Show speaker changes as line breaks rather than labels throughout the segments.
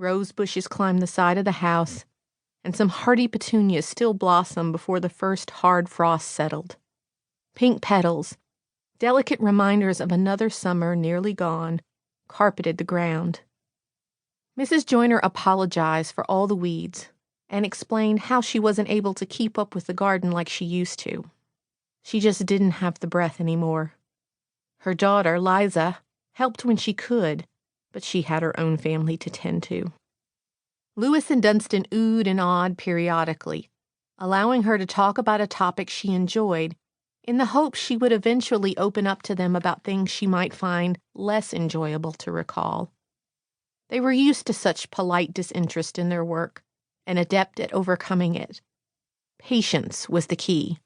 Rose bushes climbed the side of the house, and some hardy petunias still blossomed before the first hard frost settled. Pink petals, delicate reminders of another summer nearly gone, carpeted the ground. Mrs. Joyner apologized for all the weeds and explained how she wasn't able to keep up with the garden like she used to. She just didn't have the breath anymore. Her daughter, Liza, helped when she could, but she had her own family to tend to. Lewis and Dunstan oohed and awed periodically, allowing her to talk about a topic she enjoyed in the hope she would eventually open up to them about things she might find less enjoyable to recall. They were used to such polite disinterest in their work and adept at overcoming it. Patience was the key.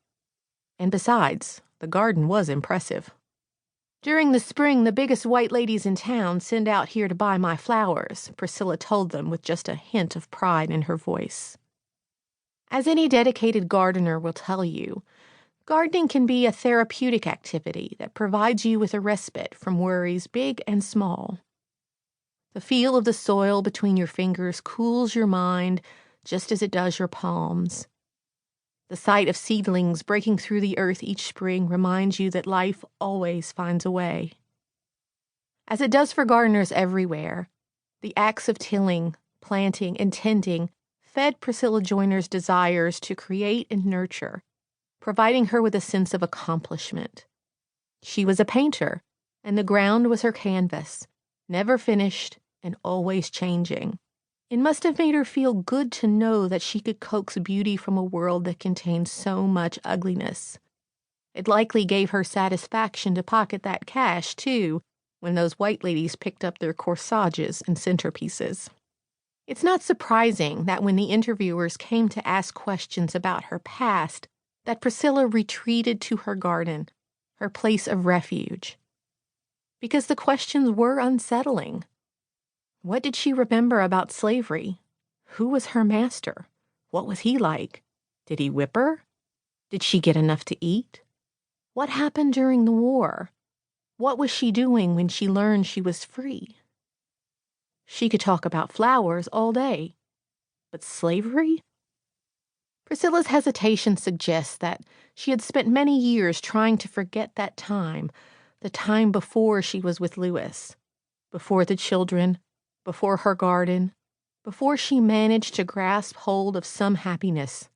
And besides, the garden was impressive. During the spring, the biggest white ladies in town send out here to buy my flowers, Priscilla told them with just a hint of pride in her voice. As any dedicated gardener will tell you, gardening can be a therapeutic activity that provides you with a respite from worries big and small. The feel of the soil between your fingers cools your mind just as it does your palms. The sight of seedlings breaking through the earth each spring reminds you that life always finds a way. As it does for gardeners everywhere, the acts of tilling, planting, and tending fed Priscilla Joyner's desires to create and nurture, providing her with a sense of accomplishment. She was a painter, and the ground was her canvas, never finished and always changing. It must have made her feel good to know that she could coax beauty from a world that contained so much ugliness. It likely gave her satisfaction to pocket that cash, too, when those white ladies picked up their corsages and centerpieces. It's not surprising that when the interviewers came to ask questions about her past, that Priscilla retreated to her garden, her place of refuge. Because the questions were unsettling. What did she remember about slavery? Who was her master? What was he like? Did he whip her? Did she get enough to eat? What happened during the war? What was she doing when she learned she was free? She could talk about flowers all day. But slavery? Priscilla's hesitation suggests that she had spent many years trying to forget that time, the time before she was with Lewis, before the children, before her garden, before she managed to grasp hold of some happiness,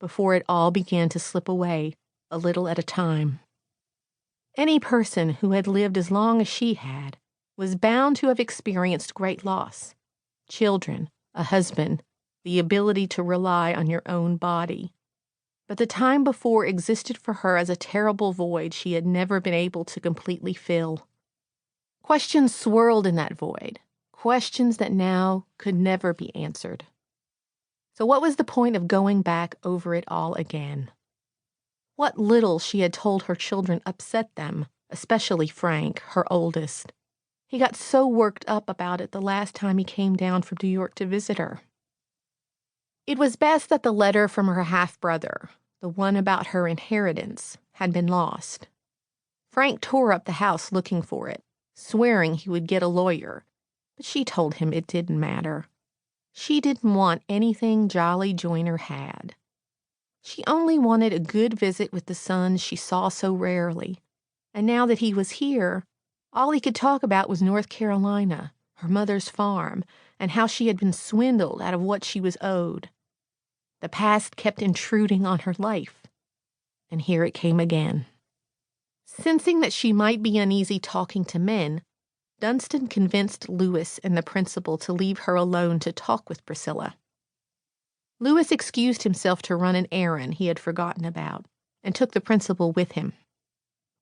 before it all began to slip away, a little at a time. Any person who had lived as long as she had was bound to have experienced great loss. Children, a husband, the ability to rely on your own body. But the time before existed for her as a terrible void she had never been able to completely fill. Questions swirled in that void. Questions that now could never be answered. So what was the point of going back over it all again? What little she had told her children upset them, especially Frank, her oldest. He got so worked up about it the last time he came down from New York to visit her. It was best that the letter from her half-brother, the one about her inheritance, had been lost. Frank tore up the house looking for it, swearing he would get a lawyer, but she told him it didn't matter. She didn't want anything Jolly Joyner had. She only wanted a good visit with the sons she saw so rarely, and now that he was here, all he could talk about was North Carolina, her mother's farm, and how she had been swindled out of what she was owed. The past kept intruding on her life, and here it came again. Sensing that she might be uneasy talking to men, Dunstan convinced Lewis and the principal to leave her alone to talk with Priscilla. Lewis excused himself to run an errand he had forgotten about, and took the principal with him.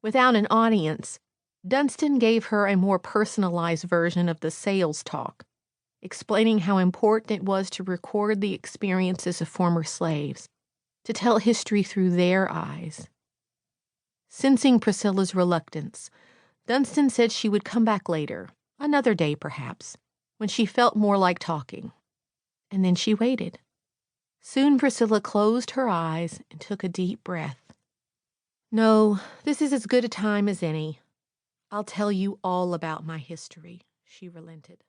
Without an audience, Dunstan gave her a more personalized version of the sales talk, explaining how important it was to record the experiences of former slaves, to tell history through their eyes. Sensing Priscilla's reluctance, Dunstan said she would come back later, another day perhaps, when she felt more like talking. And then she waited. Soon Priscilla closed her eyes and took a deep breath. "No, this is as good a time as any. I'll tell you all about my history," she relented.